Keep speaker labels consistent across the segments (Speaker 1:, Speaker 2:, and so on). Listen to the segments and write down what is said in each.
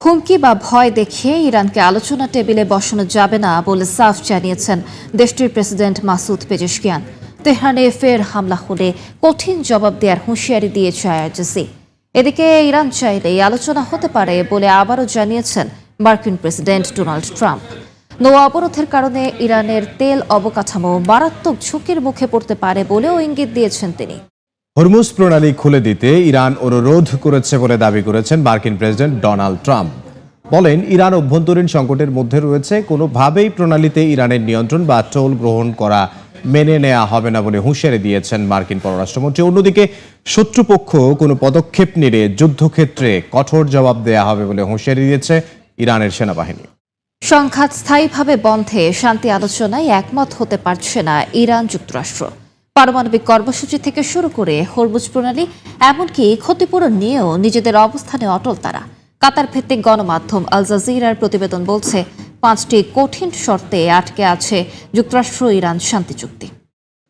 Speaker 1: হুমকি বা ভয় দেখিয়ে ইরানকে আলোচনা টেবিলে বসানো যাবে না বলে সাফ জানিয়েছেন দেশটির প্রেসিডেন্ট মাসুদ পেজেশকিয়ান। তেহরানে ফের হামলা হলে কঠিন জবাব দেওয়ার হুঁশিয়ারি দিয়েছে আইআরজিসি। এদিকে ইরান চাইলেই আলোচনা হতে পারে বলে আবারও জানিয়েছেন মার্কিন প্রেসিডেন্ট ডোনাল্ড ট্রাম্প। নৌ অবরোধের কারণে ইরানের তেল অবকাঠামো মারাত্মক ঝুঁকির মুখে পড়তে পারে বলেও ইঙ্গিত দিয়েছেন তিনি।
Speaker 2: হরমুজ প্রণালী খুলে দিতে ইরান অনুরোধ করেছে বলে দাবি করেছেন মার্কিন প্রেসিডেন্ট ডোনাল্ড ট্রাম্প। বলেন, ইরান অভ্যন্তরীণ সংকটের মধ্যে রয়েছে, কোনোভাবেই প্রণালীতে ইরানের নিয়ন্ত্রণ বা টোল গ্রহণ করা মেনে নেওয়া হবে না বলে হুঁশিয়ারি দিয়েছেন মার্কিন পররাষ্ট্রমন্ত্রী। অন্যদিকে শত্রুপক্ষ কোনো পদক্ষেপ নিলে যুদ্ধক্ষেত্রে কঠোর জবাব দেওয়া হবে বলে হুঁশিয়ারি দিয়েছে ইরানের সেনাবাহিনী।
Speaker 1: সংঘাত স্থায়ীভাবে বন্ধে শান্তি আলোচনায় একমত হতে পারছে না ইরান যুক্তরাষ্ট্র। পারমাণবিক কর্মসূচি থেকে শুরু করে হরমুজ প্রণালী এমনকি ক্ষতিপূরণ নিয়েও নিজেদের অবস্থানে অটল তারা। কাতার ভিত্তিক গণমাধ্যম আল জাজিরার প্রতিবেদন বলছে 5টি কঠিন শর্তে আটকে আছে যুক্তরাষ্ট্র ইরান শান্তি চুক্তি।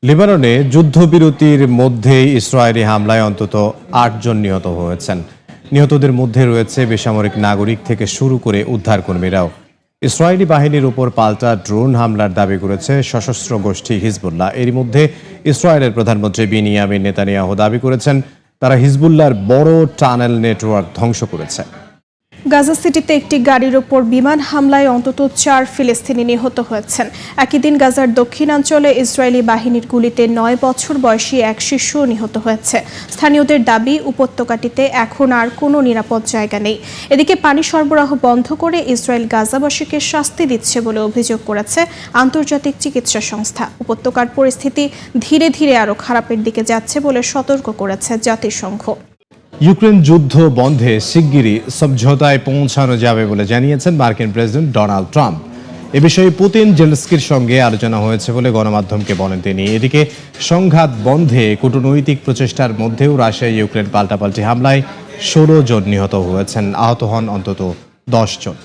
Speaker 2: লেবাননে যুদ্ধবিরতির মধ্যে ইসরায়েলি হামলায় অন্তত 8 জন নিহত হয়েছেন। নিহতদের মধ্যে রয়েছে বেসামরিক নাগরিক থেকে শুরু করে উদ্ধারকর্মীরাও। ইসরায়েলি বাহিনীর উপর পাল্টা ড্রোন হামলার দাবি করেছে সশস্ত্র গোষ্ঠী হিজবুল্লাহ। এরই মধ্যে ইসরায়েলের প্রধানমন্ত্রী বিনিয়ামিন নেতানিয়াহু দাবি করেছেন তারা হিজবুল্লাহর বড় টানেল নেটওয়ার্ক ধ্বংস করেছে।
Speaker 3: গাজা সিটিতে একটি গাড়ির ওপর বিমান হামলায় অন্তত 4 ফিলিস্তিনি নিহত হয়েছেন। একই দিন গাজার দক্ষিণাঞ্চলে ইসরায়েলি বাহিনীর গুলিতে 9 বছর বয়সী এক শিশু নিহত হয়েছে। স্থানীয়দের দাবি, উপত্যকাটিতে এখন আর কোনো নিরাপদ জায়গা নেই। এদিকে পানি সরবরাহ বন্ধ করে ইসরায়েল গাজাবাসীকে শাস্তি দিচ্ছে বলে অভিযোগ করেছে আন্তর্জাতিক চিকিৎসা সংস্থা। উপত্যকার পরিস্থিতি ধীরে ধীরে আরও খারাপের দিকে যাচ্ছে বলে সতর্ক করেছে জাতিসংঘ।
Speaker 2: ইউক্রেন যুদ্ধ বন্ধে শিগগিরই সমঝোতায় পৌঁছানো যাবে বলে জানিয়েছেন মার্কিন প্রেসিডেন্ট ডোনাল্ড ট্রাম্প। এ বিষয়ে পুতিন জেলেনস্কির সঙ্গে আলোচনা হয়েছে বলে গণমাধ্যমকে বলেন তিনি। এদিকে সংঘাত বন্ধে কূটনৈতিক প্রচেষ্টার মধ্যেও রাশিয়া ইউক্রেন পাল্টাপাল্টি হামলায় 16 জন নিহত হয়েছেন, আহত হন অন্তত 10 জন।